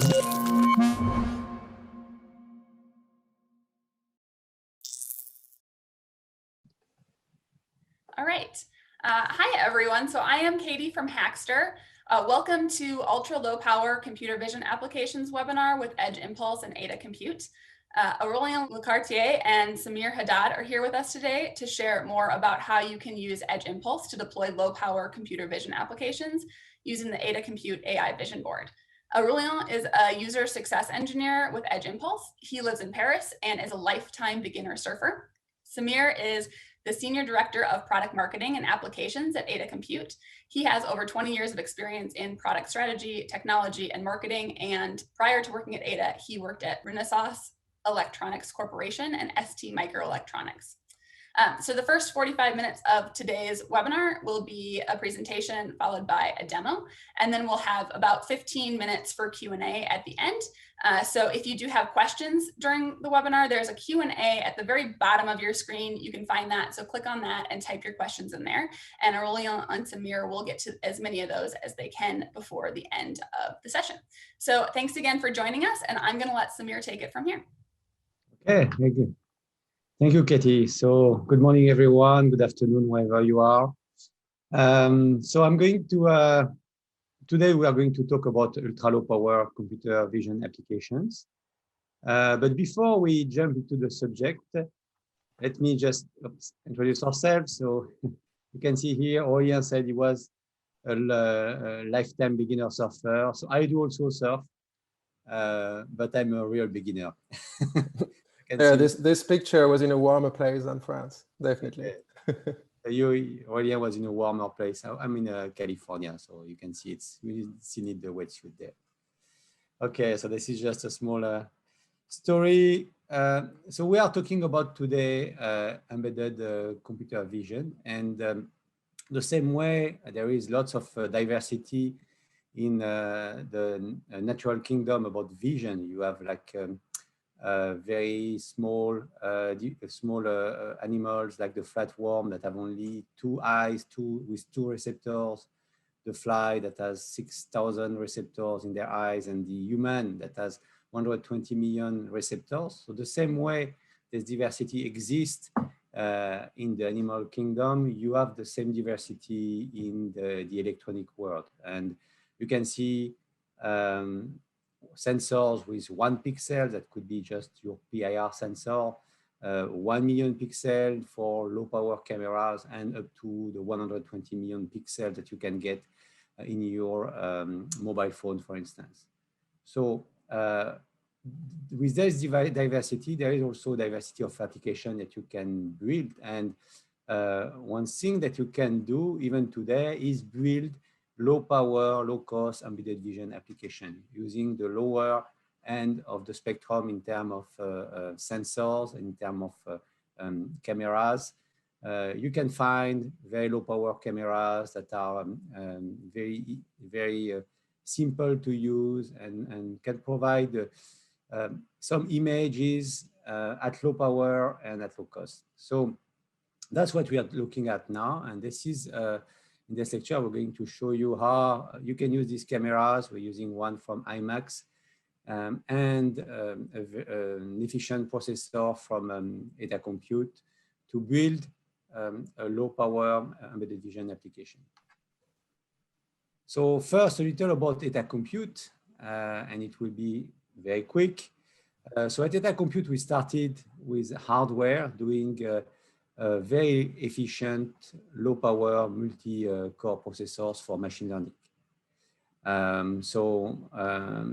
All right. Hi, everyone. So I am Katie from Hackster. Welcome to Ultra Low Power Computer Vision Applications webinar with Edge Impulse and Eta Compute. Aurélien Lecartier and Samir Haddad are here with us today to share more about how you can use Edge Impulse to deploy low power computer vision applications using the Eta Compute AI Vision board. Aurélien is a user success engineer with Edge Impulse. He lives in Paris and is a lifetime beginner surfer. Samir is the Senior Director of Product Marketing and Applications at Eta Compute. He has over 20 years of experience in product strategy, technology, and marketing. And prior to working at Eta, he worked at Renesas Electronics Corporation and ST Microelectronics. So the first 45 minutes of today's webinar will be a presentation followed by a demo, and then we'll have about 15 minutes for Q&A at the end. So if you do have questions during the webinar, there's a Q&A at the very bottom of your screen. You can find that, so click on that and type your questions in there. And Aurélien and Samir will get to as many of those as they can before the end of the session. So thanks again for joining us, and I'm going to let Samir take it from here. Okay, thank you. Thank you, Katie. So good morning, everyone. Good afternoon, wherever you are. So I'm going to, today we are going to talk about ultra low power computer vision applications. But before we jump into the subject, let me just introduce ourselves. So you can see here, Aurélien said he was a lifetime beginner surfer. So I do also surf, but I'm a real beginner. Yeah, this picture was in a warmer place than France, definitely. Aurélien was in a warmer place. I'm in California, so you can see we still need the wetsuit there. Okay, so this is just a small story. So we are talking about today embedded computer vision, and the same way there is lots of diversity in the natural kingdom about vision. You have like very small animals like the flatworm that have only 2 eyes, with 2 receptors, the fly that has 6,000 receptors in their eyes, and the human that has 120 million receptors. So the same way this diversity exists in the animal kingdom, you have the same diversity in the electronic world. And you can see sensors with 1 pixel, that could be just your PIR sensor, 1 million pixel for low power cameras, and up to the 120 million pixels that you can get in your mobile phone, for instance. So with this diversity, there is also diversity of application that you can build. And one thing that you can do even today is build low power, low cost embedded vision application using the lower end of the spectrum in terms of sensors, in terms of cameras. You can find very low power cameras that are very simple to use and can provide some images at low power and at low cost. So that's what we are looking at now. And this is in this lecture, we're going to show you how you can use these cameras. We're using one from IMAX and an efficient processor from Eta Compute to build a low power embedded vision application. So first, a little about Eta Compute, and it will be very quick. So at Eta Compute, we started with hardware doing very efficient, low power, multi-core processors for machine learning.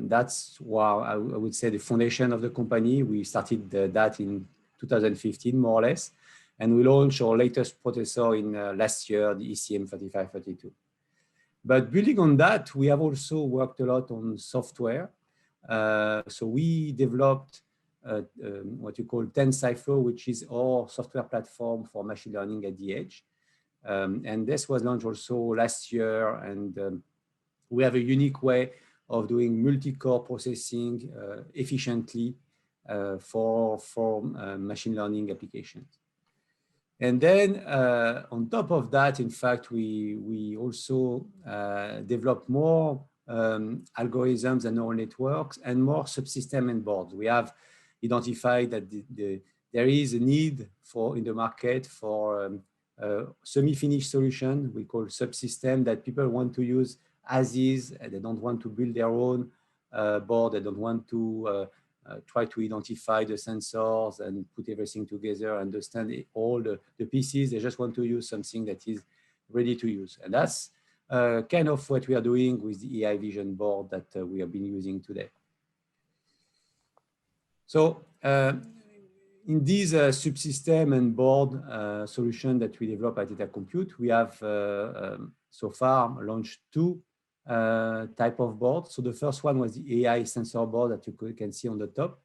That's why I would say the foundation of the company. We started that in 2015, more or less, and we launched our latest processor in last year, the ECM3532. But building on that, we have also worked a lot on software. So we developed what you call TensorFlow, which is our software platform for machine learning at the edge. And this was launched also last year. And we have a unique way of doing multi-core processing efficiently for machine learning applications. And then on top of that, in fact, we also developed more algorithms and neural networks, and more subsystem and boards. We have identified that there is a need in the market for semi-finished solution we call subsystem that people want to use as is. They don't want to build their own board. They don't want to try to identify the sensors and put everything together, understand all the pieces. They just want to use something that is ready to use. And that's kind of what we are doing with the AI Vision board that we have been using today. So in this subsystem and board solution that we develop at Eta Compute, we have so far launched two type of boards. So the first one was the AI sensor board that you can see on the top.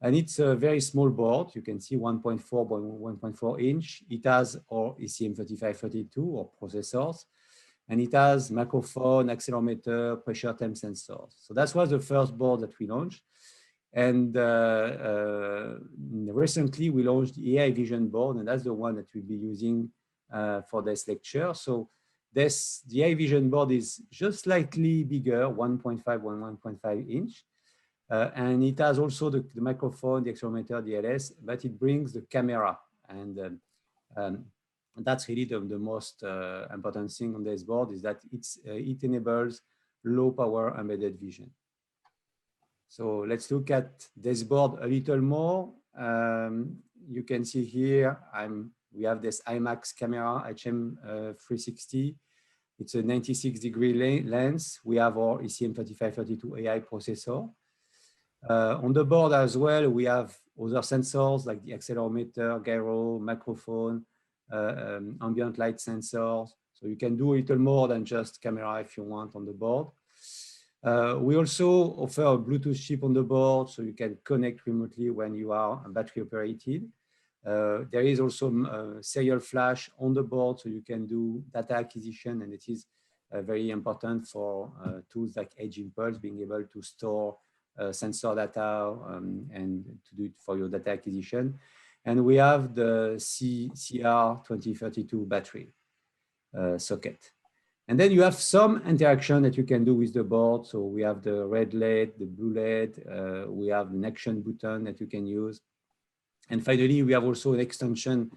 And it's a very small board. You can see 1.4 by 1.4 inch. It has our ECM3532 or processors. And it has microphone, accelerometer, pressure temp sensors. So that was the first board that we launched. And recently we launched the AI Vision board, and that's the one that we'll be using for this lecture. So the AI Vision board is just slightly bigger, 1.5 by 1.5 inch. And it has also the microphone, the accelerometer, the LS, but it brings the camera. And that's really the most important thing on this board is that it enables low power embedded vision. So let's look at this board a little more. You can see here, we have this IMAX camera, HM360. It's a 96-degree lens. We have our ECM3532 AI processor. On the board as well, we have other sensors like the accelerometer, gyro, microphone, ambient light sensors. So you can do a little more than just camera if you want on the board. We also offer a Bluetooth chip on the board, so you can connect remotely when you are battery operated. There is also serial flash on the board, so you can do data acquisition, and it is very important for tools like Edge Impulse, being able to store sensor data and to do it for your data acquisition. And we have the CR2032 battery socket. And then you have some interaction that you can do with the board. So we have the red LED, the blue LED, we have an action button that you can use. And finally, we have also an extension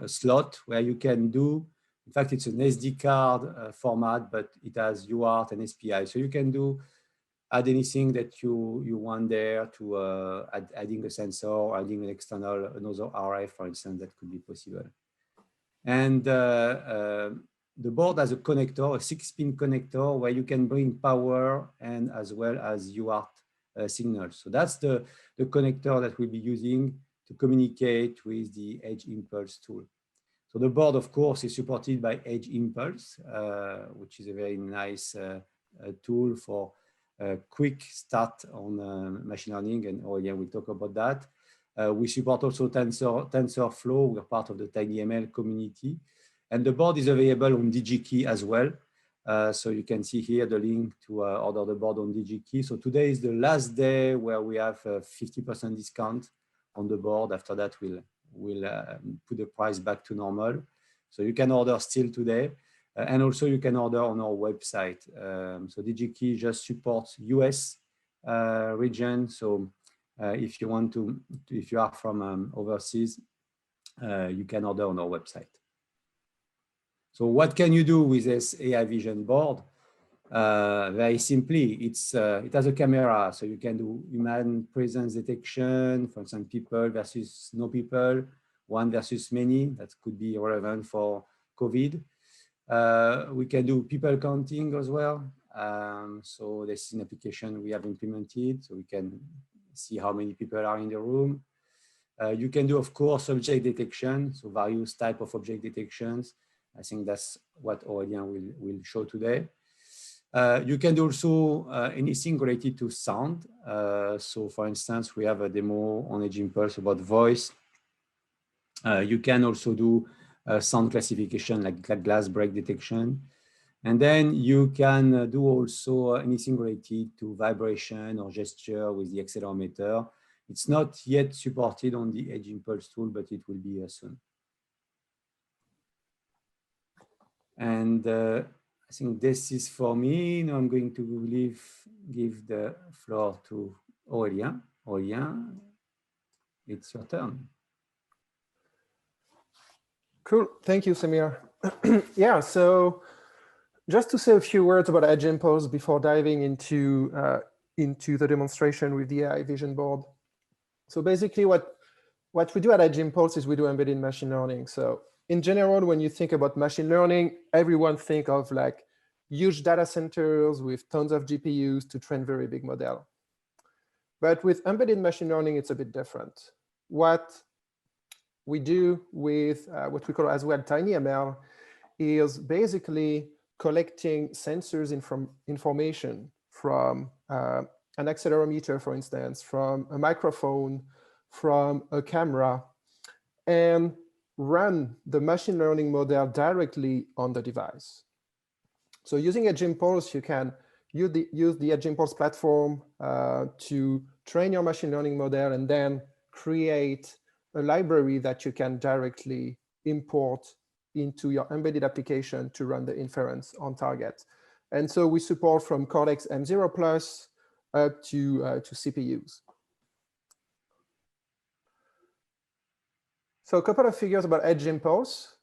slot where you can do, in fact, it's an SD card format, but it has UART and SPI. So you can add anything that you want there to adding a sensor, adding another RF, for instance, that could be possible. And the board has a connector, a 6-pin connector, where you can bring power and as well as UART signals. So that's the connector that we'll be using to communicate with the Edge Impulse tool. So the board, of course, is supported by Edge Impulse, which is a very nice tool for a quick start on machine learning, and Aurélien will talk about that. We support also TensorFlow. We're part of the TinyML community. And the board is available on DigiKey as well. So you can see here the link to order the board on DigiKey. So today is the last day where we have a 50% discount on the board. After that, we'll put the price back to normal. So you can order still today. And also you can order on our website. So DigiKey just supports US region. So if you are from overseas, you can order on our website. So what can you do with this AI Vision board? Very simply, it has a camera, so you can do human presence detection, for example, people versus no people, one versus many. That could be relevant for COVID. We can do people counting as well. So this is an application we have implemented, so we can see how many people are in the room. You can do, of course, object detection, so various type of object detections. I think that's what Aurélien will show today. You can do also anything related to sound. So for instance, we have a demo on Edge Impulse about voice. You can also do sound classification like glass break detection. And then you can do also anything related to vibration or gesture with the accelerometer. It's not yet supported on the Edge Impulse tool, but it will be soon. And I think this is for me. Now I'm going to give the floor to Aurélien. Aurélien, it's your turn. Cool. Thank you, Samir. Yeah, so just to say a few words about Edge Impulse before diving into the demonstration with the AI Vision board. So basically what we do at Edge Impulse is we do embedded machine learning. So in general, when you think about machine learning, everyone think of like huge data centers with tons of GPUs to train very big model. But with embedded machine learning, it's a bit different. What we do with what we call as well TinyML is basically collecting sensors information from an accelerometer, for instance, from a microphone, from a camera, and run the machine learning model directly on the device. So using Edge Impulse, you can use the Edge Impulse platform to train your machine learning model and then create a library that you can directly import into your embedded application to run the inference on target. And so we support from Cortex M0 Plus up to CPUs. So a couple of figures about Edge Impulse.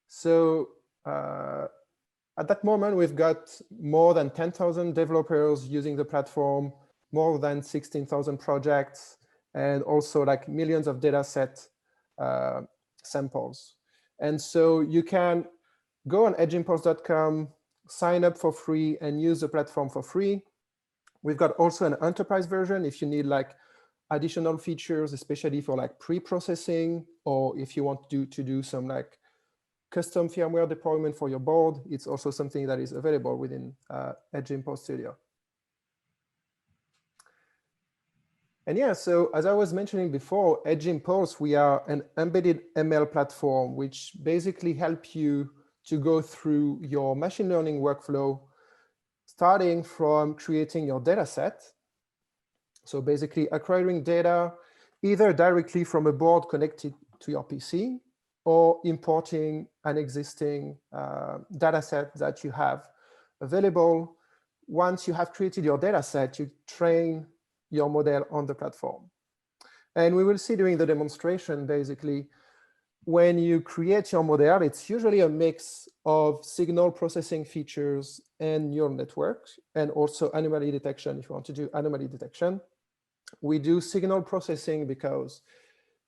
So at that moment, we've got more than 10,000 developers using the platform, more than 16,000 projects, and also like millions of data set samples. And so you can go on edgeimpulse.com, sign up for free, and use the platform for free. We've got also an enterprise version if you need like additional features, especially for like pre-processing, or if you want to do some like custom firmware deployment for your board. It's also something that is available within Edge Impulse Studio. And yeah, so as I was mentioning before, Edge Impulse, we are an embedded ML platform, which basically help you to go through your machine learning workflow, starting from creating your data set. So basically acquiring data, either directly from a board connected to your PC, or importing an existing data set that you have available. Once you have created your data set, you train your model on the platform. And we will see during the demonstration, basically, when you create your model, it's usually a mix of signal processing features and neural networks, and also anomaly detection if you want to do anomaly detection. We do signal processing because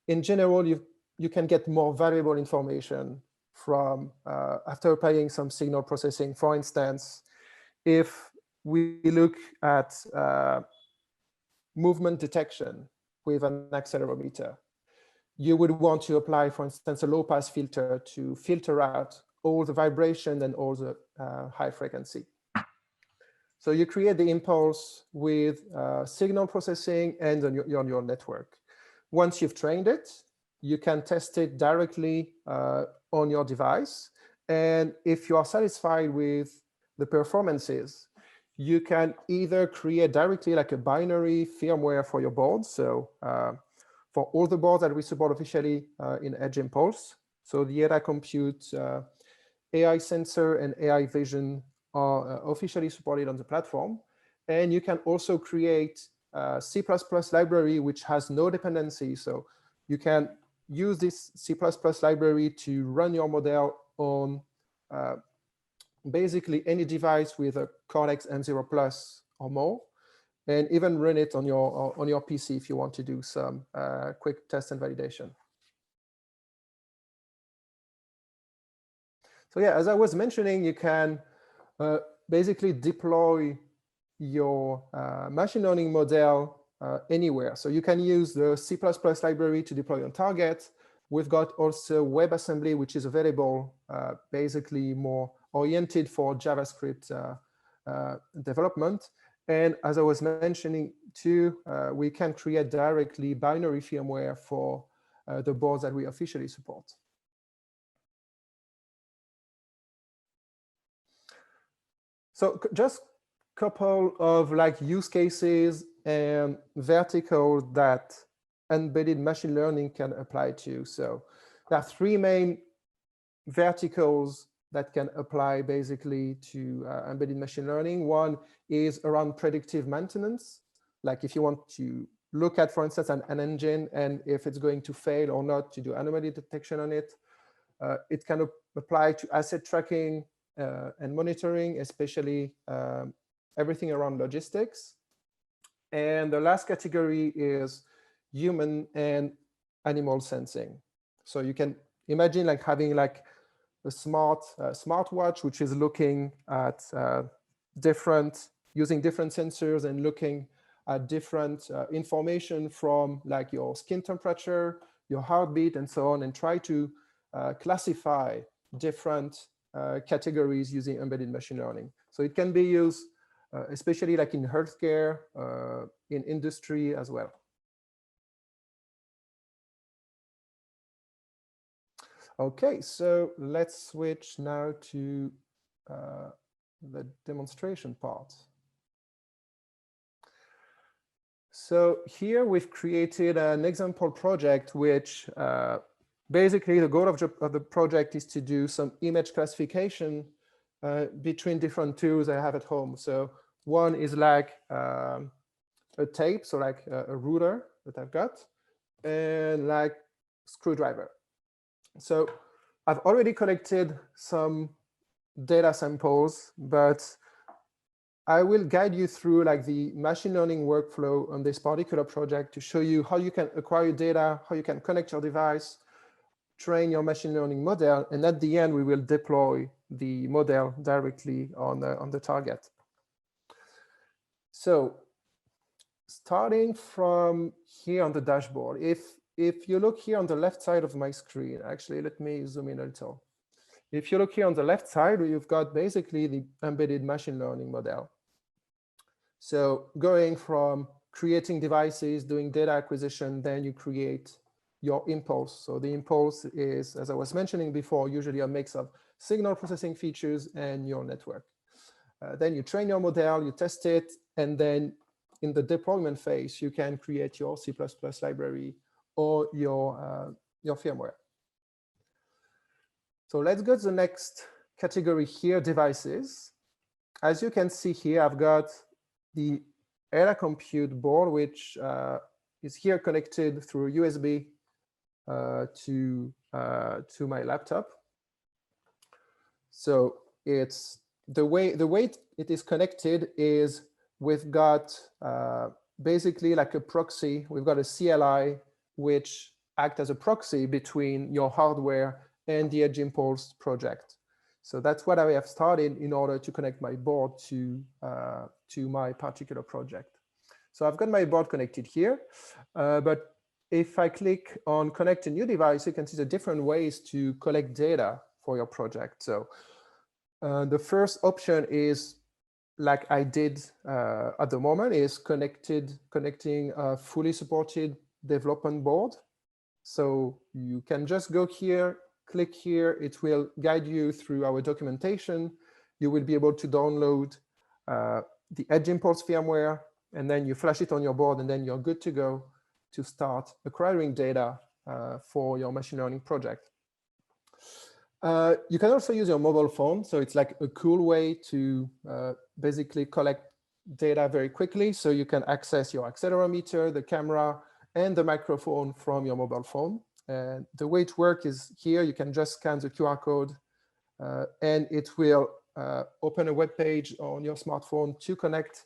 in general, you can get more valuable information from after applying some signal processing. For instance, if we look at movement detection with an accelerometer, you would want to apply, for instance, a low-pass filter to filter out all the vibration and all the high frequency. So you create the impulse with signal processing and your neural network. Once you've trained it, you can test it directly on your device. And if you are satisfied with the performances, you can either create directly like a binary firmware for your board. So for all the boards that we support officially in Edge Impulse, so the Eta Compute AI sensor and AI Vision are officially supported on the platform. And you can also create a C++ library, which has no dependency. So you can use this C++ library to run your model on basically any device with a Cortex M0 Plus or more, and even run it on your PC if you want to do some quick test and validation. So yeah, as I was mentioning, you can basically deploy your machine learning model anywhere. So you can use the C++ library to deploy on target. We've got also WebAssembly, which is available, basically more oriented for JavaScript development. And as I was mentioning too, we can create directly binary firmware for the boards that we officially support. So just a couple of like use cases and verticals that embedded machine learning can apply to. So there are three main verticals that can apply basically to embedded machine learning. One is around predictive maintenance. Like if you want to look at, for instance, an engine and if it's going to fail or not, to do anomaly detection on it. It can apply to asset tracking and monitoring, especially everything around logistics. And the last category is human and animal sensing. So you can imagine like having like a smartwatch, which is looking at using different sensors and looking at different information from like your skin temperature, your heartbeat, and so on, and try to classify different categories using embedded machine learning. So it can be used especially like in healthcare, in industry as well. Okay, so let's switch now to the demonstration part. So here we've created an example project, which basically the goal of the project is to do some image classification between different tools I have at home. So one is like a tape, so like a ruler that I've got, and like screwdriver. So I've already collected some data samples, but I will guide you through like the machine learning workflow on this particular project to show you how you can acquire data, how you can connect your device, train your machine learning model, and at the end, we will deploy the model directly on the target. So starting from here on the dashboard, if you look here on the left side of my screen, actually, let me zoom in a little. If you look here on the left side, you've got basically the embedded machine learning model. So going from creating devices, doing data acquisition, then you create your impulse. So the impulse is, as I was mentioning before, usually a mix of signal processing features and neural network. Then you train your model, you test it, and then in the deployment phase, you can create your C++ library or your firmware. So let's go to the next category here, devices. As you can see here, I've got the Eta Compute board, which is here connected through USB to my laptop. So it's the way it is connected is we've got basically like a proxy. We've got a CLI which act as a proxy between your hardware and the Edge Impulse project. So that's what I have started in order to connect my board to my particular project. So I've got my board connected here, but if I click on connect a new device, you can see the different ways to collect data for your project. So the first option is, like I did at the moment, is connecting a fully supported development board. So you can just go here, click here, it will guide you through our documentation. You will be able to download the Edge Impulse firmware, and then you flash it on your board, and then you're good to go to start acquiring data for your machine learning project. You can also use your mobile phone. So it's like a cool way to basically collect data very quickly. So you can access your accelerometer, the camera, and the microphone from your mobile phone. And the way it works is here, you can just scan the QR code and it will open a web page on your smartphone to connect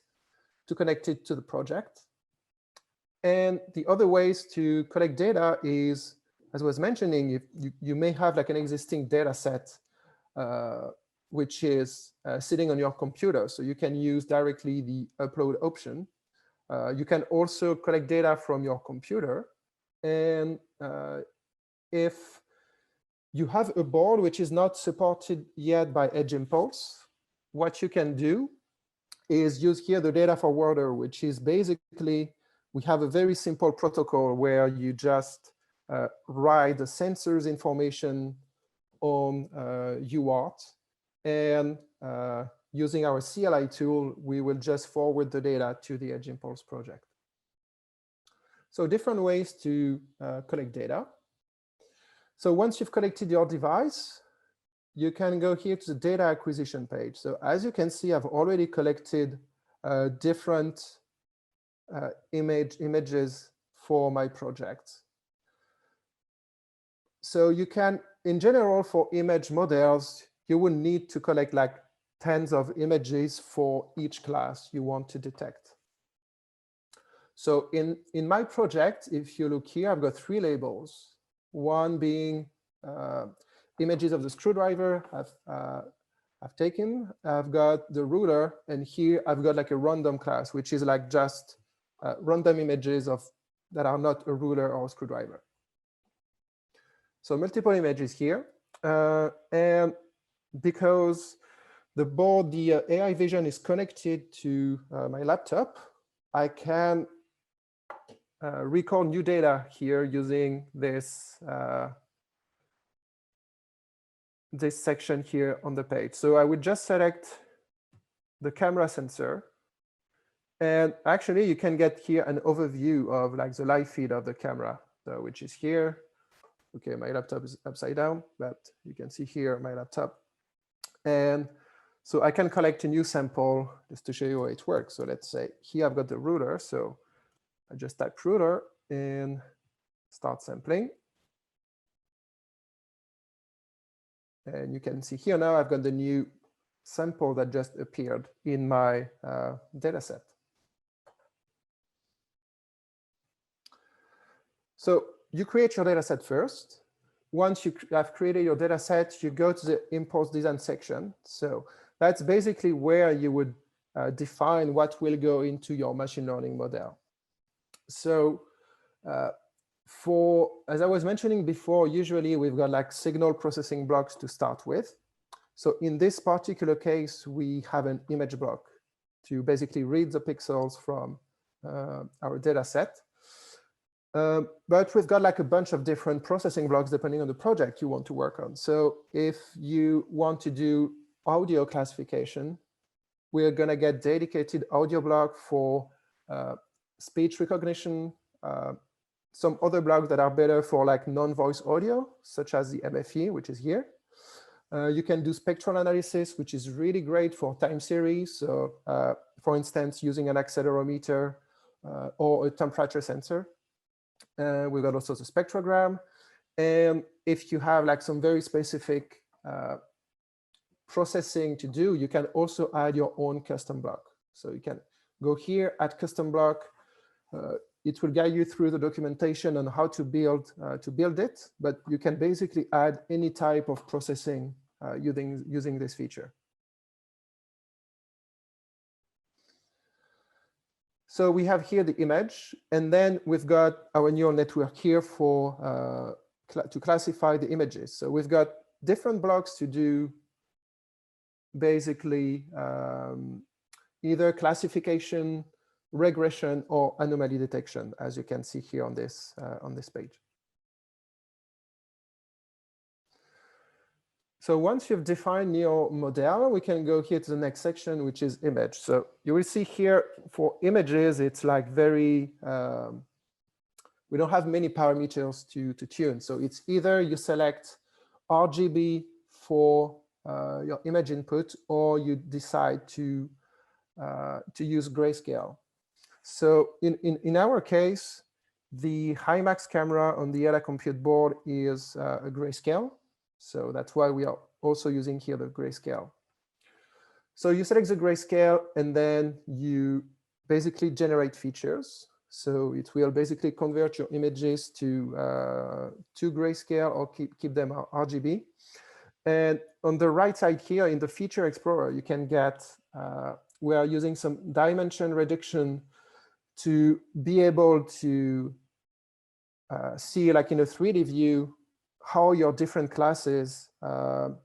it to the project. And the other ways to collect data is, as I was mentioning, if you may have like an existing data set which is sitting on your computer. So you can use directly the upload option. You can also collect data from your computer. And if you have a board which is not supported yet by Edge Impulse, what you can do is use here the data forwarder, which is basically, we have a very simple protocol where you just write the sensor's information on UART, and using our CLI tool, we will just forward the data to the Edge Impulse project. So different ways to collect data. So once you've collected your device, you can go here to the data acquisition page. So as you can see, I've already collected different images for my project. So you can, in general, for image models, you would need to collect like tens of images for each class you want to detect. So in my project, if you look here, I've got 3 labels. One being images of the screwdriver I've taken. I've got the ruler, and here I've got like a random class, which is like just random images that are not a ruler or a screwdriver. So multiple images here. And because the AI Vision is connected to my laptop, I can record new data here using this this section here on the page. So I would just select the camera sensor, and actually you can get here an overview of like the live feed of the camera, so which is here. Okay, my laptop is upside down, but you can see here my laptop. And so I can collect a new sample just to show you how it works. So let's say here I've got the ruler. So I just type ruler and start sampling. And you can see here now I've got the new sample that just appeared in my data set. So you create your data set first. Once you have created your data set, you go to the import design section. So that's basically where you would define what will go into your machine learning model. So as I was mentioning before, usually we've got like signal processing blocks to start with. So in this particular case, we have an image block to basically read the pixels from our data set. But we've got like a bunch of different processing blocks depending on the project you want to work on. So if you want to do audio classification, we're going to get dedicated audio block for speech recognition, some other blocks that are better for like non-voice audio, such as the MFE, which is here. You can do spectral analysis, which is really great for time series. So for instance, using an accelerometer or a temperature sensor. We've got also the spectrogram. And if you have like some very specific processing to do, you can also add your own custom block. So you can go here, add custom block. It will guide you through the documentation on how to build it, but you can basically add any type of processing using this feature. So we have here the image, and then we've got our neural network here for to classify the images. So we've got different blocks to do basically either classification, regression, or anomaly detection, as you can see here on this page. So once you've defined your model, we can go here to the next section, which is image. So you will see here for images, it's like very, we don't have many parameters to tune. So it's either you select RGB for your image input, or you decide to use grayscale. So in our case, the HiMax camera on the Eta Compute board is a grayscale. So that's why we are also using here the grayscale. So you select the grayscale, and then you basically generate features. So it will basically convert your images to grayscale or keep them RGB. And on the right side here in the Feature Explorer, you can get, we are using some dimension reduction to be able to see, like in a 3D view, how your different classes are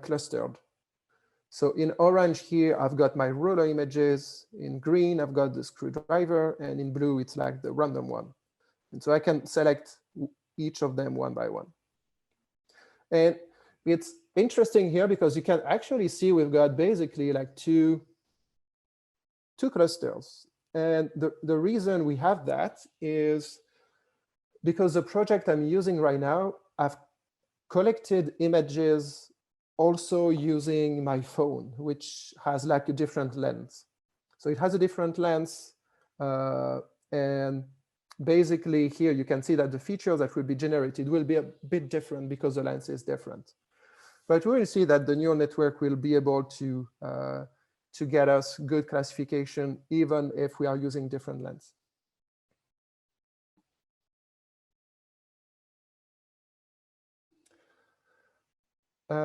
clustered. So in orange here, I've got my ruler images. In green, I've got the screwdriver. And in blue, it's like the random one. And so I can select each of them one by one. And it's interesting here because you can actually see we've got basically like two clusters. And the reason we have that is because the project I'm using right now, collected images also using my phone, which has like a different lens. So it has a different lens, and basically here you can see that the features that will be generated will be a bit different because the lens is different. But we will see that the neural network will be able to get us good classification even if we are using different lenses.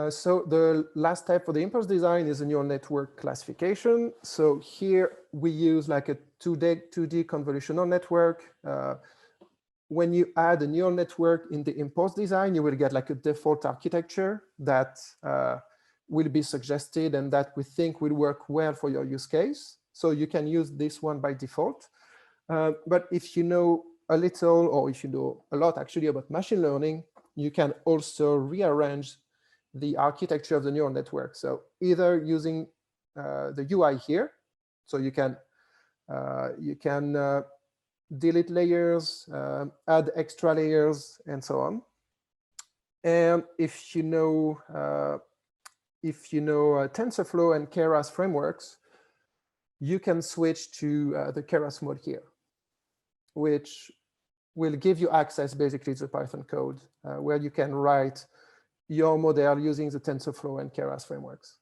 So the last step for the impulse design is a neural network classification. So here we use like a 2D convolutional network. When you add a neural network in the impulse design, you will get like a default architecture that will be suggested and that we think will work well for your use case. So you can use this one by default. But if you know a little, or if you know a lot actually about machine learning, you can also rearrange the architecture of the neural network. So either using the UI here, so you can delete layers, add extra layers, and so on. And if you know TensorFlow and Keras frameworks, you can switch to the Keras mode here, which will give you access basically to Python code where you can write your model using the TensorFlow and Keras frameworks.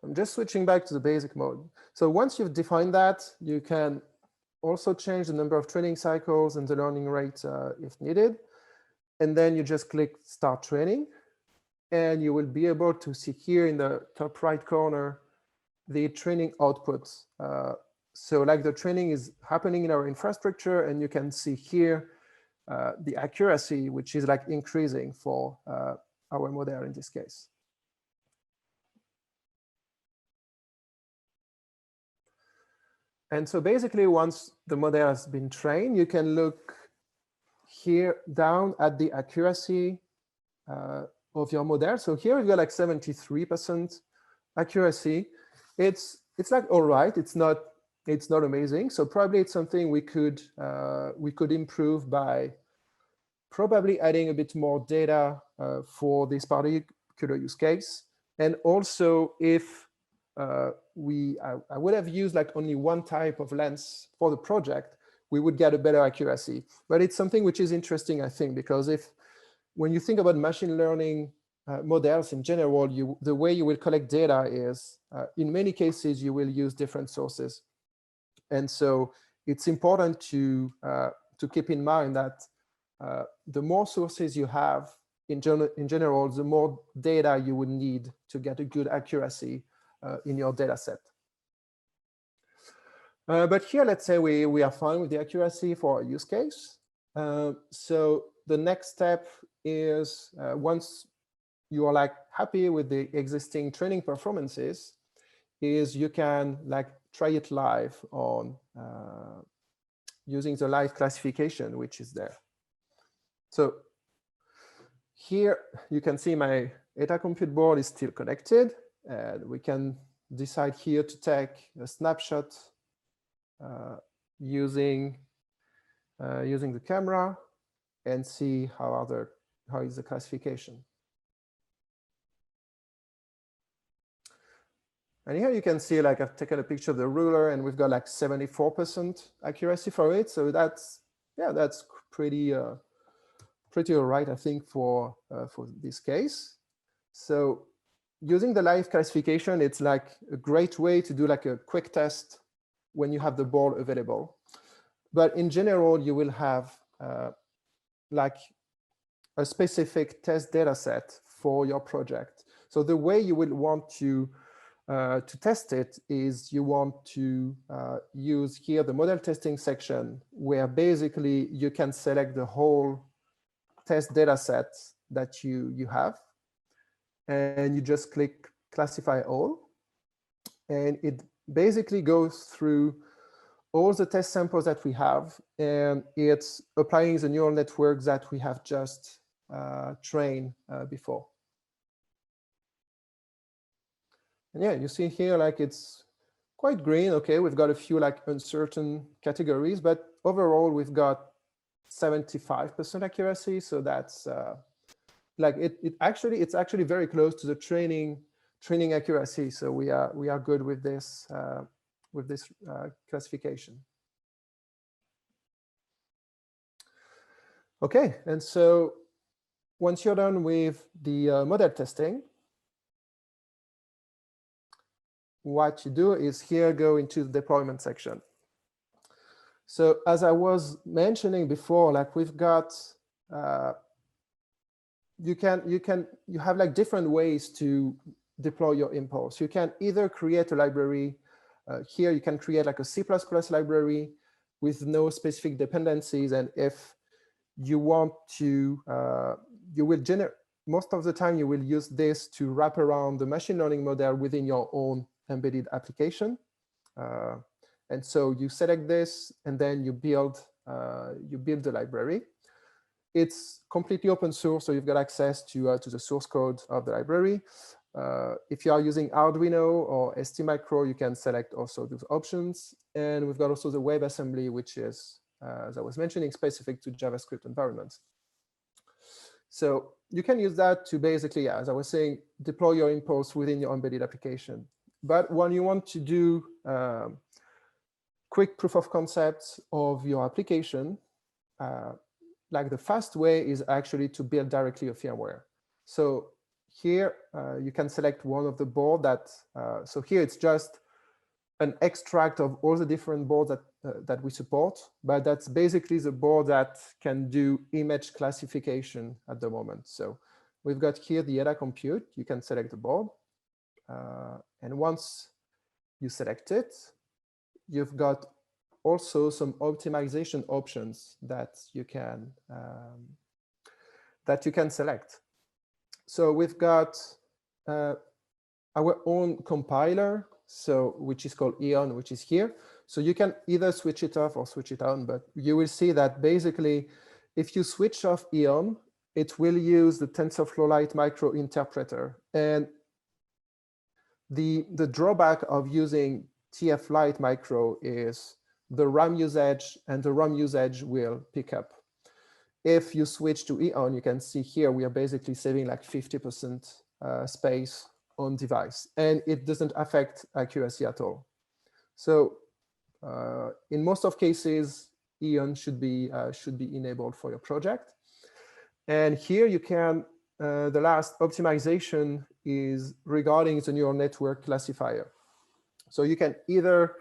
I'm just switching back to the basic mode. So once you've defined that, you can also change the number of training cycles and the learning rate if needed. And then you just click Start Training. And you will be able to see here in the top right corner the training outputs. So like the training is happening in our infrastructure, and you can see here the accuracy, which is like increasing for our model in this case. And so basically, once the model has been trained, you can look here down at the accuracy of your model. So here we've got like 73% accuracy. It's like all right. It's not amazing. So probably it's something we could improve by probably adding a bit more data for this particular use case. And also, if I would have used like only one type of lens for the project, we would get a better accuracy. But it's something which is interesting, I think, because when you think about machine learning models in general, the way you will collect data is, in many cases, you will use different sources. And so it's important to keep in mind that the more sources you have, in general, the more data you would need to get a good accuracy in your data set. But here, let's say we are fine with the accuracy for a use case. So the next step is once you are like happy with the existing training performances, is you can like try it live on using the live classification, which is there. So here you can see my Eta Compute board is still connected, and we can decide here to take a snapshot using the camera and see how is the classification. And here you can see like I've taken a picture of the ruler, and we've got like 74% accuracy for it. So that's pretty all right, I think, for this case. So using the live classification, it's like a great way to do like a quick test when you have the board available. But in general, you will have like a specific test data set for your project. So the way you will want to test it is you want to use here the model testing section, where basically you can select the whole test data set that you have, and you just click classify all, and it basically goes through all the test samples that we have, and it's applying the neural networks that we have just trained before. And yeah, you see here like it's quite green. Okay, we've got a few like uncertain categories, but overall we've got 75% accuracy. So that's like it's actually very close to the training accuracy. So we are good with this classification. Okay, and so once you're done with the model testing, what you do is here go into the deployment section. So as I was mentioning before, like we've got you have like different ways to deploy your impulse. You can either create a library. Here you can create like a C++ library with no specific dependencies, and if you want to, you will generate, most of the time you will use this to wrap around the machine learning model within your own embedded application. And so you select this, and then you build the library. It's completely open source, so you've got access to the source code of the library. If you are using Arduino or STMicro, you can select also those options. And we've got also the WebAssembly, which is, as I was mentioning, specific to JavaScript environments. So you can use that to basically, as I was saying, deploy your impulse within your embedded application. But when you want to do quick proof of concept of your application, like the fast way is actually to build directly a firmware. So here you can select one of the board that, so here it's just an extract of all the different boards that we support, but that's basically the board that can do image classification at the moment. So we've got here the Eta Compute. You can select the board. And once you select it, you've got also some optimization options that you can select. So we've got our own compiler, so which is called Eon, which is here. So you can either switch it off or switch it on, but you will see that basically, if you switch off Eon, it will use the TensorFlow Lite micro interpreter. And the drawback of using TF Lite micro is the RAM usage, and the RAM usage will pick up. If you switch to Eon, you can see here we are basically saving like 50% space on device, and it doesn't affect accuracy at all. So in most of cases, Eon should be enabled for your project. And here you can, the last optimization is regarding the neural network classifier. So you can either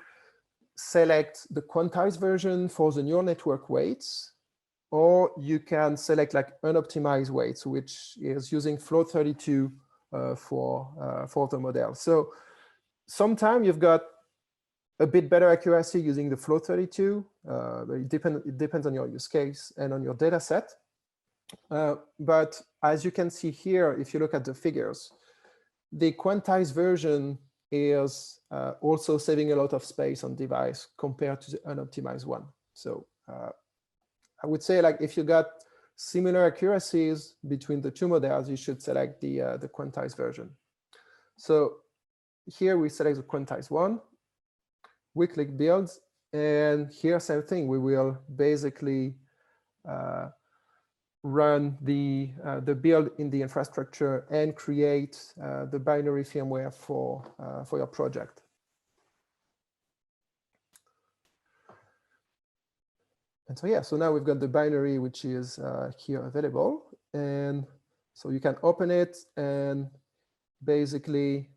select the quantized version for the neural network weights, or you can select like unoptimized weights, which is using float32 for the model. So sometimes you've got a bit better accuracy using the float32. It depends on your use case and on your data set. But as you can see here, if you look at the figures, the quantized version is also saving a lot of space on device compared to the unoptimized one. So I would say, like, if you got similar accuracies between the two models, you should select the quantized version. So here we select the quantized one. We click build, and here same thing. We will basically run the build in the infrastructure and create the binary firmware for your project. And so yeah, so now we've got the binary, which is here available. And so you can open it, and basically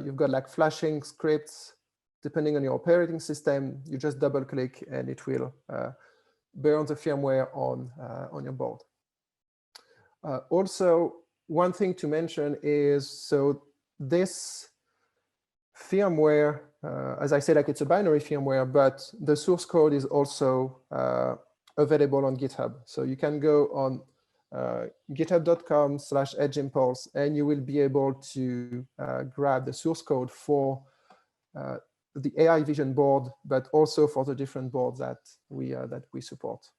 you've got like flashing scripts. Depending on your operating system, you just double click and it will burn the firmware on your board. Also, one thing to mention is, so this firmware, as I said, like it's a binary firmware, but the source code is also available on GitHub. So you can go on github.com/edgeimpulse, and you will be able to grab the source code for the AI Vision board, but also for the different boards that we support.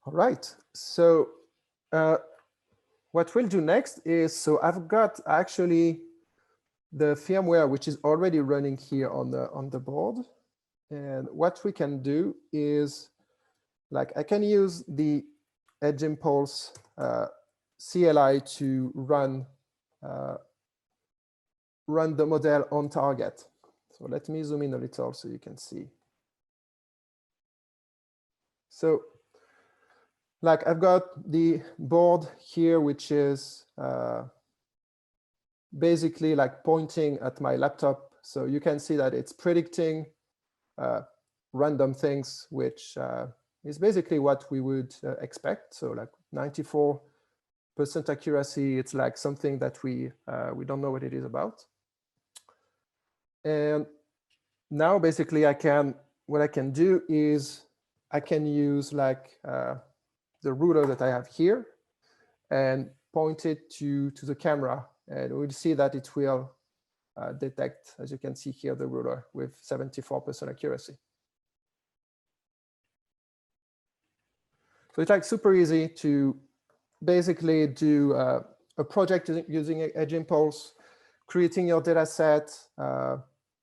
All right. So what we'll do next is, so I've got actually the firmware, which is already running here on the board. And what we can do is, like, I can use the Edge Impulse CLI to run the model on target. So let me zoom in a little so you can see. So, like, I've got the board here, which is basically like pointing at my laptop. So you can see that it's predicting random things, which is basically what we would expect. So like 94% accuracy, it's like something that we don't know what it is about. And now basically what I can do is I can use like the ruler that I have here and point it to the camera, and we'll see that it will detect, as you can see here, the ruler with 74% accuracy. So it's like super easy to basically do a project using Edge Impulse, creating your data set,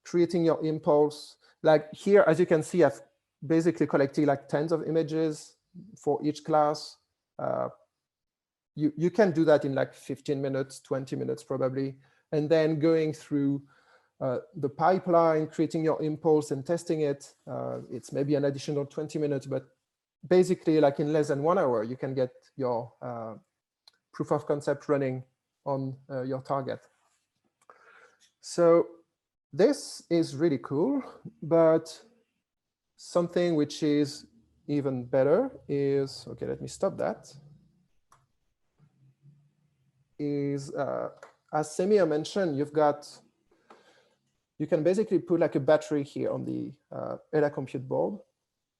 creating your impulse. Like here, as you can see, I've basically collected like tens of images for each class. You can do that in like 15 minutes, 20 minutes probably, and then going through the pipeline, creating your impulse and testing it. It's maybe an additional 20 minutes, but basically like in less than 1 hour, you can get your proof of concept running on your target. So this is really cool, but something which is even better is, okay, let me stop that, is as Samir mentioned, you can basically put like a battery here on the Eta Compute board.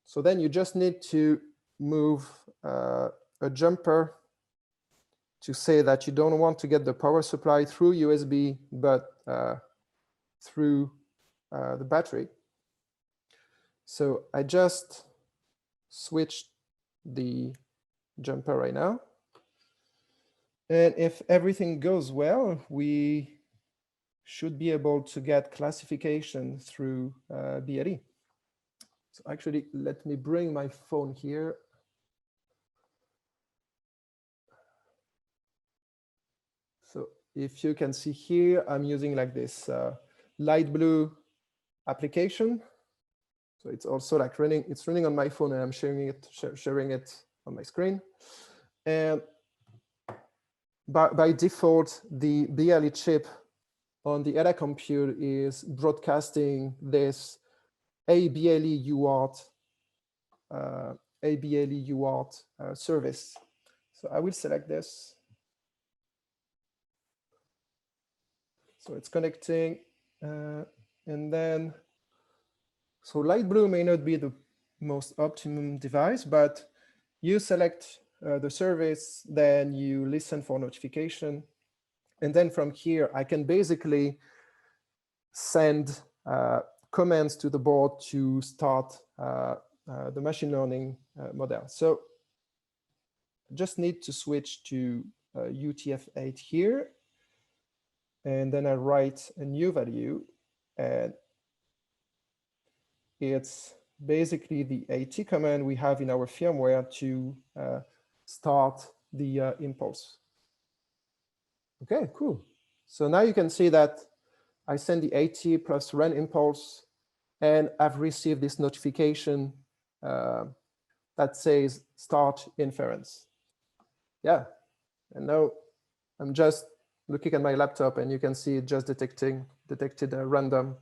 So then you just need to move a jumper to say that you don't want to get the power supply through USB, but through the battery. So I just switched the jumper right now. And if everything goes well, we should be able to get classification through BLE. So actually, let me bring my phone here. So if you can see here, I'm using like this light blue application. So it's also like it's running on my phone, and I'm sharing it on my screen. And by default, the BLE chip on the Eta Compute is broadcasting this ABLE UART service. So I will select this. So it's connecting, and then, so light blue may not be the most optimum device, but you select the service, then you listen for notification. And then from here, I can basically send commands to the board to start the machine learning model. So I just need to switch to UTF-8 here. And then I write a new value, and it's basically the AT command we have in our firmware to start the impulse. Okay, cool. So now you can see that I send the AT plus run impulse, and I've received this notification that says start inference. Yeah, and now I'm just looking at my laptop, and you can see it just detected a random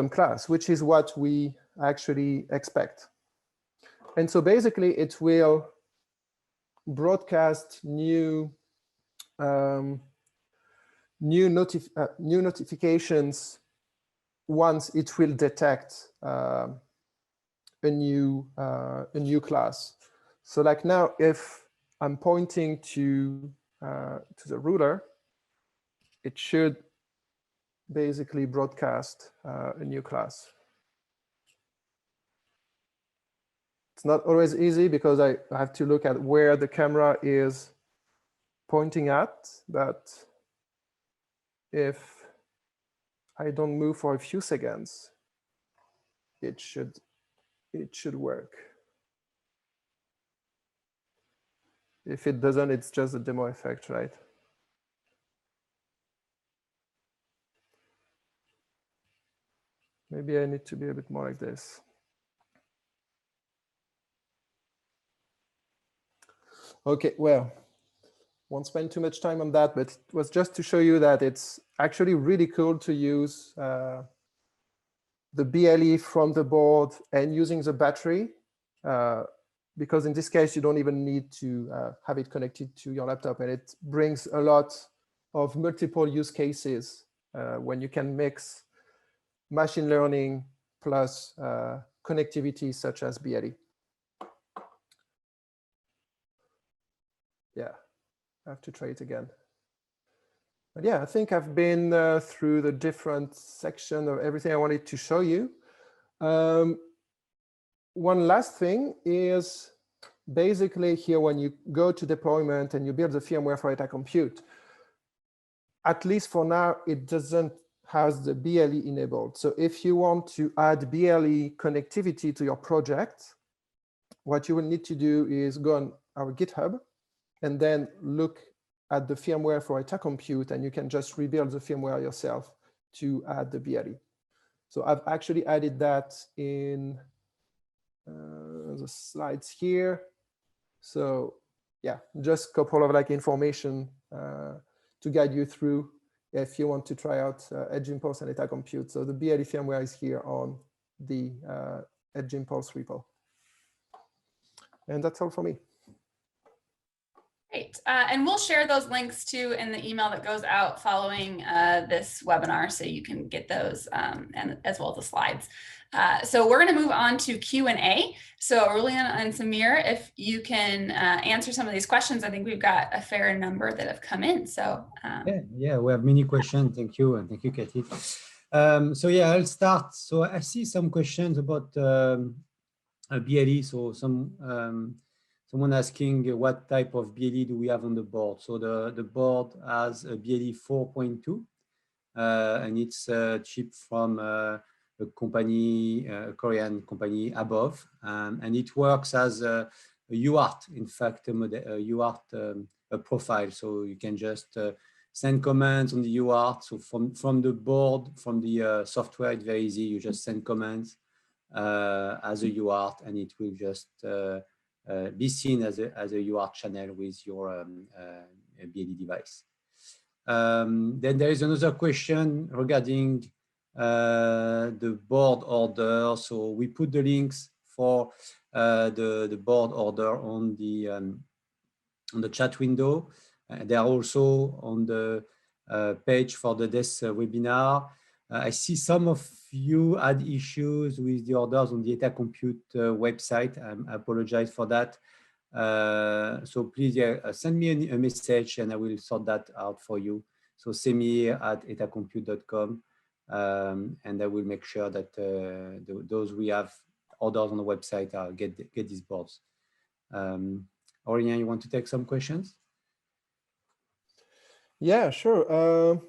class, which is what we actually expect. And so basically, it will broadcast new notifications once it will detect a new class. So like now, if I'm pointing to the ruler, it should basically broadcast a new class. It's not always easy because I have to look at where the camera is pointing at, but if I don't move for a few seconds, it should work. If it doesn't, it's just a demo effect, right? Maybe I need to be a bit more like this. Okay, well, won't spend too much time on that, but it was just to show you that it's actually really cool to use the BLE from the board and using the battery, because in this case, you don't even need to have it connected to your laptop, and it brings a lot of multiple use cases when you can mix machine learning plus connectivity such as BLE. Yeah, I have to try it again. But yeah, I think I've been through the different section of everything I wanted to show you. One last thing is basically here when you go to deployment and you build the firmware for Eta Compute, at least for now, it doesn't have the BLE enabled. So if you want to add BLE connectivity to your project, what you will need to do is go on our GitHub and then look at the firmware for Eta Compute, and you can just rebuild the firmware yourself to add the BLE. So I've actually added that in the slides here. So yeah, just a couple of like information to guide you through if you want to try out Edge Impulse and Eta Compute. So the BLE firmware is here on the Edge Impulse repo. And that's all for me. Great. And we'll share those links too in the email that goes out following this webinar, so you can get those and as well as the slides. So we're going to move on to Q&A. So Aurelian and Samir, if you can answer some of these questions, I think we've got a fair number that have come in. So yeah, we have many questions. Thank you, and thank you, Katie. So yeah, I'll start. So I see some questions about BLE. So someone asking what type of BLE do we have on the board. So the board has a BLE 4.2, and it's a chip from a company, a Korean company, above, and it works as a UART, in fact, a UART profile. So you can just send commands on the UART. So from the board, from the software, it's very easy. You just send commands as a UART, and it will just be seen as a UART channel with your BLE device. Then there is another question regarding the board order. So we put the links for the board order on the chat window. They are also on the page for this webinar. I see some of you had issues with the orders on the Eta Compute website. I apologize for that. So please send me a message and I will sort that out for you. So semir@etacompute.com, and I will make sure that those we have orders on the website get these boards. Aurélien, you want to take some questions? Yeah, sure.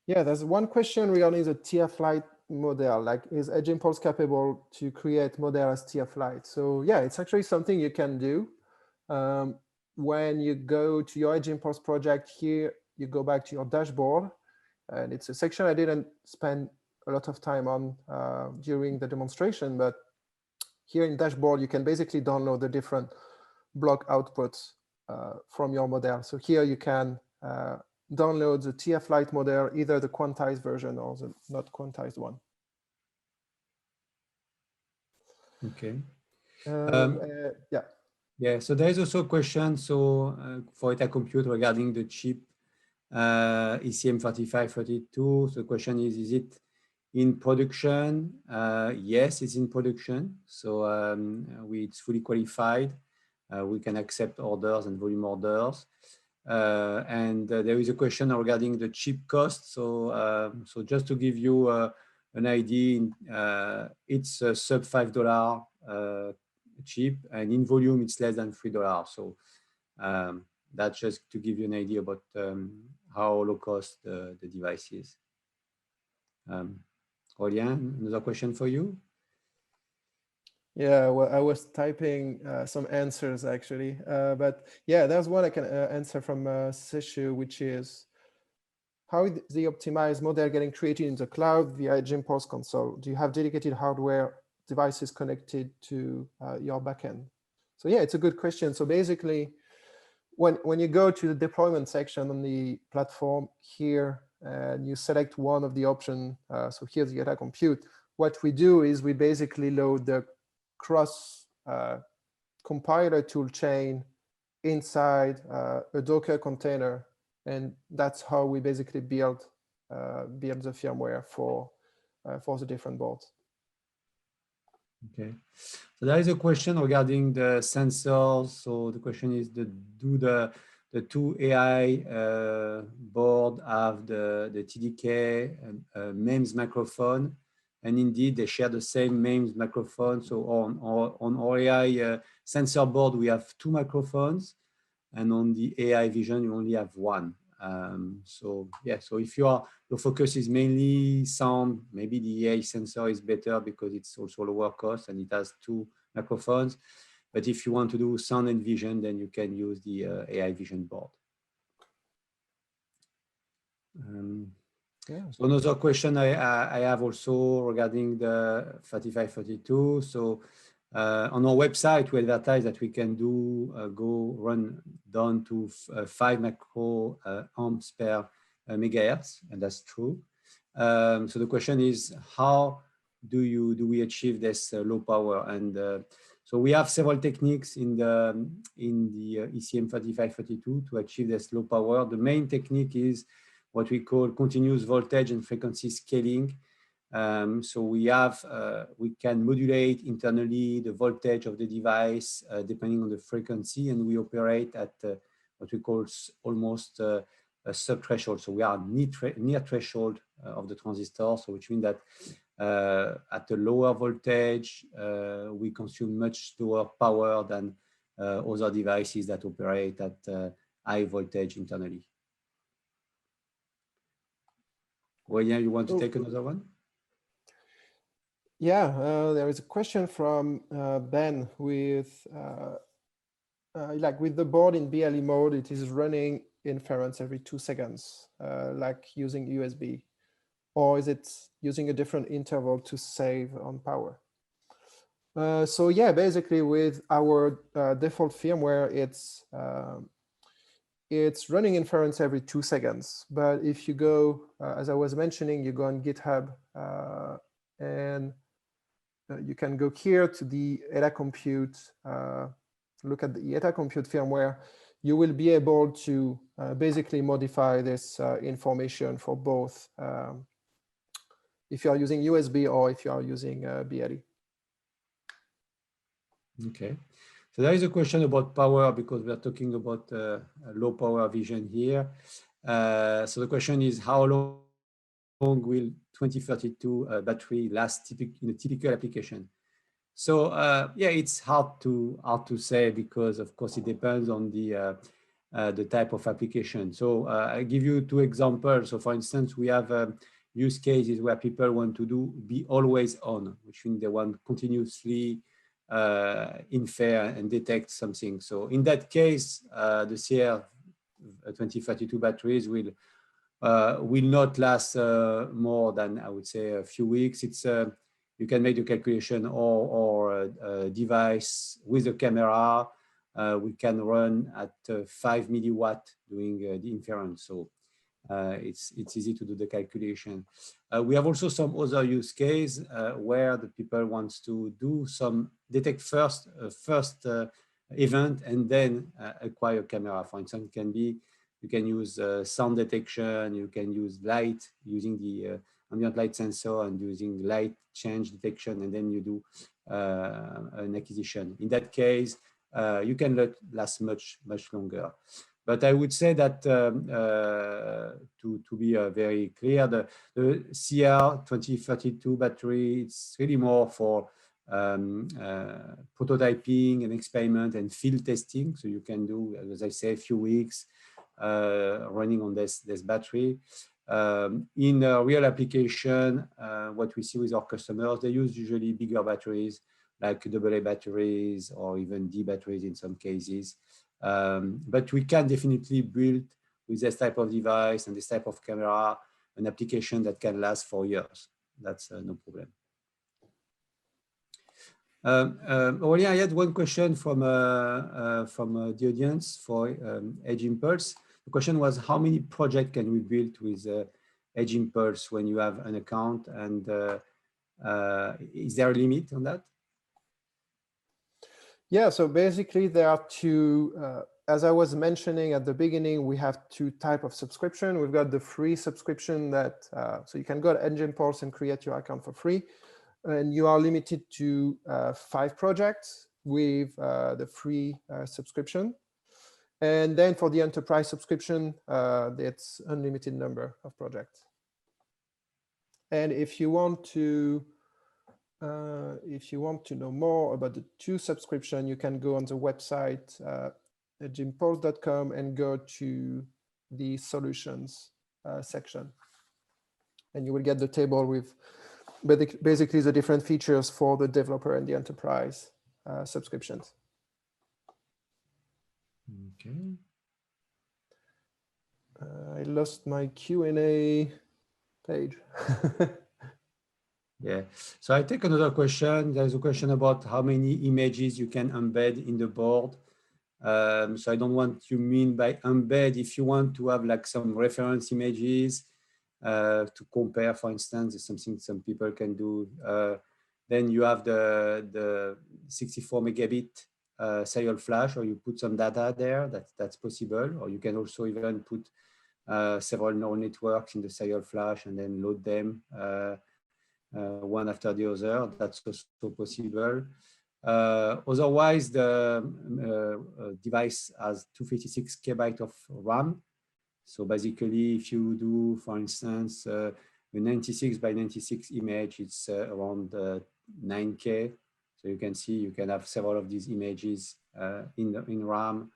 Yeah, there's one question regarding the TF-Lite model. Like, is Edge Impulse capable to create model as TF-Lite? So yeah, it's actually something you can do. When you go to your Edge Impulse project here, you go back to your dashboard, and it's a section I didn't spend a lot of time on during the demonstration, but here in dashboard, you can basically download the different block outputs from your model. So here you can download the TF-Lite model, either the quantized version or the not quantized one. Okay. Yeah. Yeah, so there is also a question for Eta Compute regarding the chip ECM3532. So the question is it in production? Yes, it's in production. So it's fully qualified. We can accept orders and volume orders. And there is a question regarding the chip cost. So just to give you an idea, it's a sub $5 chip, and in volume it's less than $3. So That's just to give you an idea about how low cost the device is. Aurélien, another question for you? Yeah, well, I was typing some answers actually, but yeah, there's one I can answer from Sishu, which is how is the optimized model getting created in the cloud via Edge Impulse console? Do you have dedicated hardware devices connected to your backend? So yeah, it's a good question. So basically, when you go to the deployment section on the platform here, and you select one of the options, so here's the Eta Compute, what we do is we basically load the cross compiler tool chain inside a Docker container, and that's how we basically build the firmware for the different boards. Okay, so there is a question regarding the sensors. So the question is, do the two AI board have the TDK MEMS microphone? And indeed, they share the same MEMS microphone. So on our AI sensor board, we have two microphones, and on the AI Vision, you only have one. So yeah, so if your focus is mainly sound, maybe the AI sensor is better because it's also lower cost and it has two microphones. But if you want to do sound and vision, then you can use the AI Vision board. Yeah. So another question I have also regarding the 3532. So on our website, we advertise that we can do go run down to 5 micro amps per megahertz, and that's true. So the question is, how do we achieve this low power? And so we have several techniques in the ECM 3532 to achieve this low power. The main technique is what we call continuous voltage and frequency scaling. So we can modulate internally the voltage of the device depending on the frequency, and we operate at what we call almost a sub-threshold. So we are near threshold of the transistor, so which means that at a lower voltage, we consume much lower power than other devices that operate at high voltage internally. Aurélien, you want to take another one? Yeah, there is a question from Ben with like with the board in BLE mode, it is running inference every 2 seconds, like using USB, or is it using a different interval to save on power? So yeah, basically with our default firmware, it's running inference every 2 seconds. But if you go, as I was mentioning, you go on GitHub and you can go here to the Eta Compute, look at the Eta Compute firmware. You will be able to basically modify this information for both if you are using USB or if you are using BLE. Okay, so there is a question about power because we are talking about low power vision here. So the question is, how long will 2032 battery last in a typical application? So yeah, it's hard to say because of course it depends on the type of application. So I'll give you 2 examples. So for instance, we have use cases where people want to be always on, which means they want continuously infer and detect something. So in that case, the CR 2032 batteries will not last more than, I would say, a few weeks. It's you can make the calculation or a device with a camera. We can run at 5 milliwatt doing the inference. So it's easy to do the calculation. We have also some other use case where the people wants to do some detect first event and then acquire a camera. For instance, it can be you can use sound detection, you can use light using the ambient light sensor and using light change detection, and then you do an acquisition. In that case, you can last much longer. But I would say that to be very clear, the CR 2032 battery, it's really more for prototyping and experiment and field testing. So you can do, as I say, a few weeks running on this battery. In a real application, what we see with our customers, they use usually bigger batteries, like AA batteries or even D batteries in some cases. But we can definitely build with this type of device and this type of camera an application that can last for years. That's no problem. Aurélien, I had one question from the audience for Edge Impulse. The question was, how many projects can we build with Edge Impulse when you have an account, and is there a limit on that? Yeah, so basically there are two, as I was mentioning at the beginning, we have two types of subscription. We've got the free subscription that, so you can go to Edge Impulse and create your account for free. And you are limited to 5 projects with the free subscription. And then for the enterprise subscription, it's unlimited number of projects. And if you want to know more about the 2 subscription, you can go on the website edgeimpulse.com and go to the solutions section. And you will get the table with basically the different features for the developer and the enterprise subscriptions. Okay. I lost my Q&A page. Yeah, so I take another question. There's a question about how many images you can embed in the board. So I don't know what you mean by embed. If you want to have like some reference images to compare, for instance, is something some people can do. Then you have the 64 megabit serial flash, or you put some data there. That's possible. Or you can also even put several neural networks in the serial flash and then load them one after the other. That's also possible. Otherwise, the device has 256 KB of RAM. So basically, if you do, for instance, a 96 by 96 image, it's around 9K. So you can see you can have several of these images in RAM.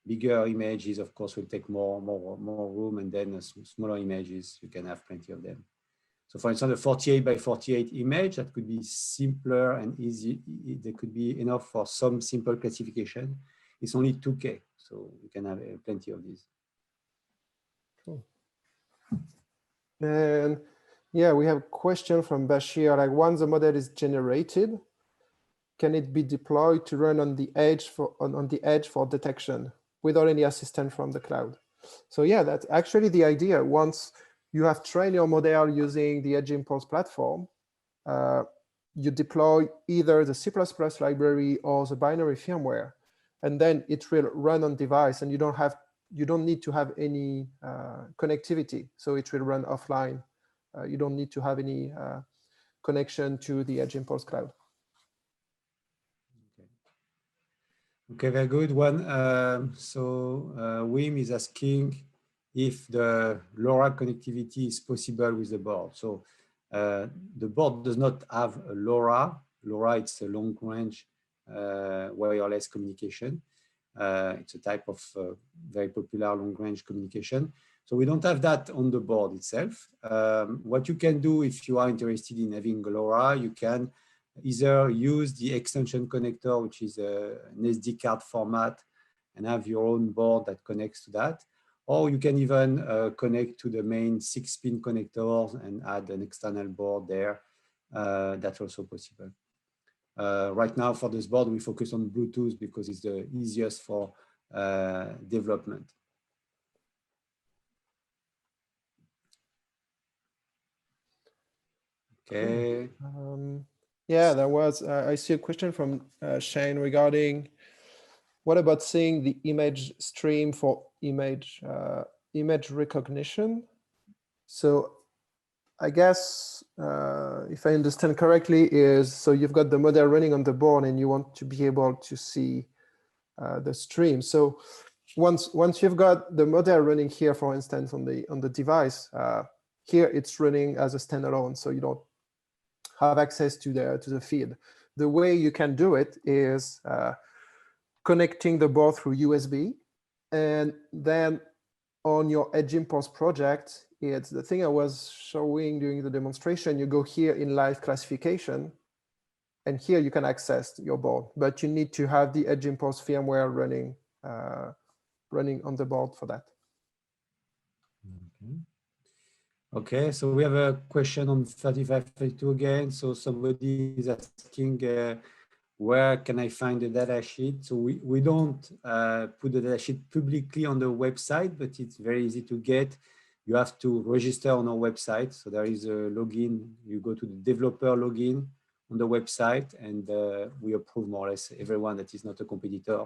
Bigger images, of course, will take more room, and then smaller images, you can have plenty of them. So for instance, a 48 by 48 image, that could be simpler and easy. That could be enough for some simple classification. It's only 2K, so you can have plenty of these. Cool. And yeah, we have a question from Bashir, like once the model is generated, can it be deployed to run on the edge for detection without any assistance from the cloud? So yeah, that's actually the idea. Once you have trained your model using the Edge Impulse platform, you deploy either the C++ library or the binary firmware, and then it will run on device, and you don't need to have any connectivity. So it will run offline. You don't need to have any connection to the Edge Impulse cloud. Okay, very good one. So Wim is asking if the LoRa connectivity is possible with the board. So the board does not have a LoRa. LoRa, it's a long-range wireless communication. It's a type of very popular long-range communication. So we don't have that on the board itself. What you can do if you are interested in having LoRa, you can either use the extension connector, which is an SD card format, and have your own board that connects to that. Or you can even connect to the main 6-pin connectors and add an external board there. That's also possible. Right now for this board, we focus on Bluetooth because it's the easiest for development. Okay. Yeah, there was, I see a question from Shane regarding what about seeing the image stream for image recognition? So I guess if I understand correctly is, so you've got the model running on the board and you want to be able to see the stream. So once you've got the model running here, for instance, on the device, here it's running as a standalone, so you don't have access to the feed. The way you can do it is connecting the board through USB, and then on your Edge Impulse project, it's the thing I was showing during the demonstration. You go here in live classification, and here you can access your board, but you need to have the Edge Impulse firmware running on the board for that. Okay, so we have a question on 3532 again. So somebody is asking, where can I find the data sheet? So we don't put the data sheet publicly on the website, but it's very easy to get. You have to register on our website. So there is a login. You go to the developer login on the website, and we approve more or less everyone that is not a competitor,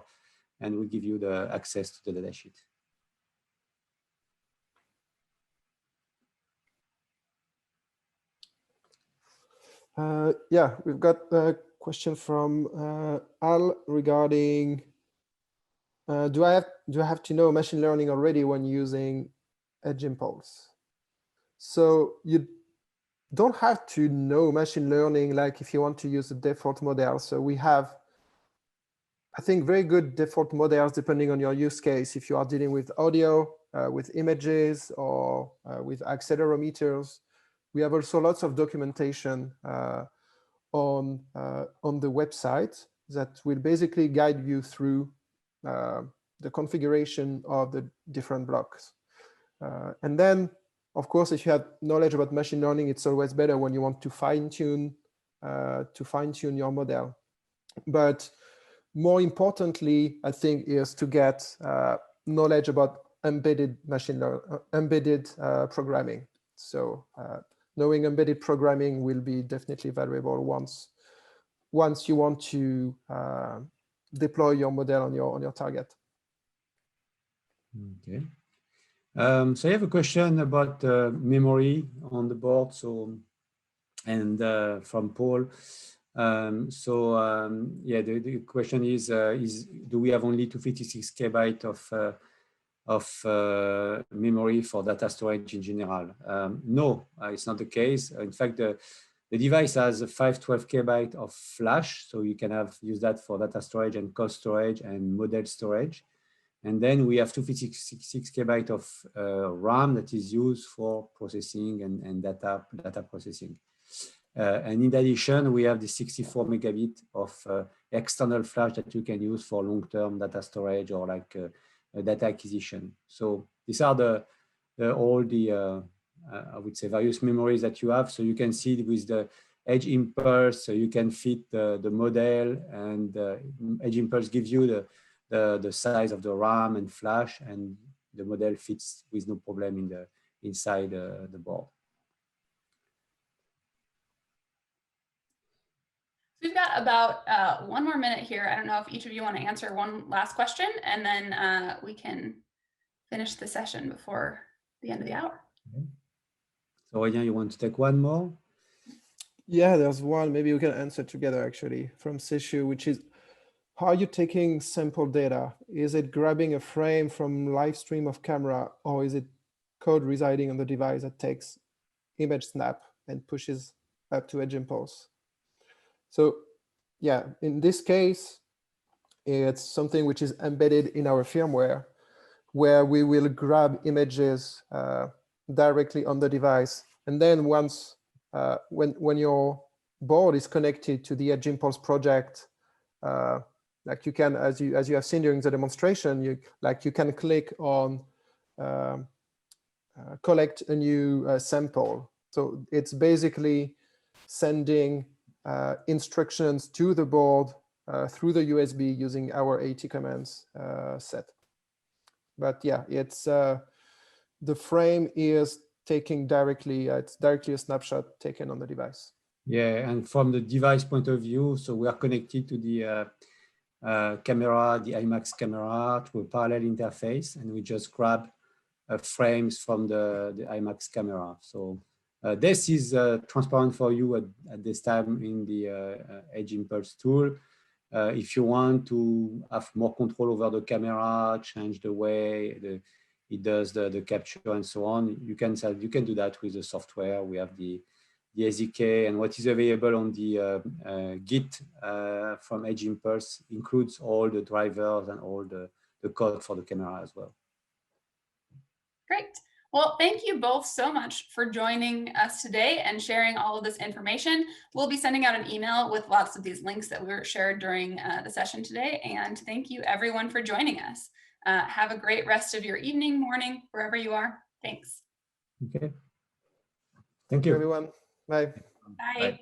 and we give you the access to the data sheet. Yeah, we've got a question from Al regarding, do I have to know machine learning already when using Edge Impulse? So you don't have to know machine learning like if you want to use the default model. So we have, I think, very good default models depending on your use case. If you are dealing with audio, with images, or with accelerometers. We have also lots of documentation on the website that will basically guide you through the configuration of the different blocks. And then, of course, if you have knowledge about machine learning, it's always better when you want to fine-tune your model. But more importantly, I think, is to get knowledge about embedded programming. So knowing embedded programming will be definitely valuable once you want to deploy your model on your target. Okay. So I have a question about memory on the board. So, and from Paul. Yeah, the question is do we have only 256 KB of memory for data storage in general? No, it's not the case. In fact, the device has a 512 KB of flash, so you can use that for data storage and cost storage and model storage. And then we have 256 KB of RAM that is used for processing and data processing. And in addition, we have the 64 megabit of external flash that you can use for long-term data storage or like data acquisition. So these are all the I would say various memories that you have. So you can see with the Edge Impulse, so you can fit the model, and Edge Impulse gives you the size of the RAM and flash, and the model fits with no problem inside the board. We've got about 1 more minute here. I don't know if each of you want to answer one last question, and then we can finish the session before the end of the hour. Okay. So Aurélien, you want to take one more? Yeah, there's one. Maybe we can answer together actually from Seshu, which is, how are you taking sample data? Is it grabbing a frame from live stream of camera, or is it code residing on the device that takes image snap and pushes up to Edge Impulse? So yeah, in this case, it's something which is embedded in our firmware, where we will grab images directly on the device. And then once, when your board is connected to the Edge Impulse project, like you can, as you have seen during the demonstration, you can click on collect a new sample. So it's basically sending instructions to the board through the USB using our AT commands set. But yeah, it's the frame is taking directly, it's directly a snapshot taken on the device. Yeah, and from the device point of view, so we are connected to the camera, the IMAX camera, through a parallel interface, and we just grab frames from the IMAX camera. So this is transparent for you at this time in the Edge Impulse tool. If you want to have more control over the camera, change the way it does the capture and so on, you can do that with the software. We have the the SDK and what is available on the Git from Edge Impulse includes all the drivers and all the code for the camera as well. Great. Well, thank you both so much for joining us today and sharing all of this information. We'll be sending out an email with lots of these links that were shared during the session today. And thank you everyone for joining us. Have a great rest of your evening, morning, wherever you are. Thanks. Okay. Thank you. Everyone. Bye. Bye. Bye.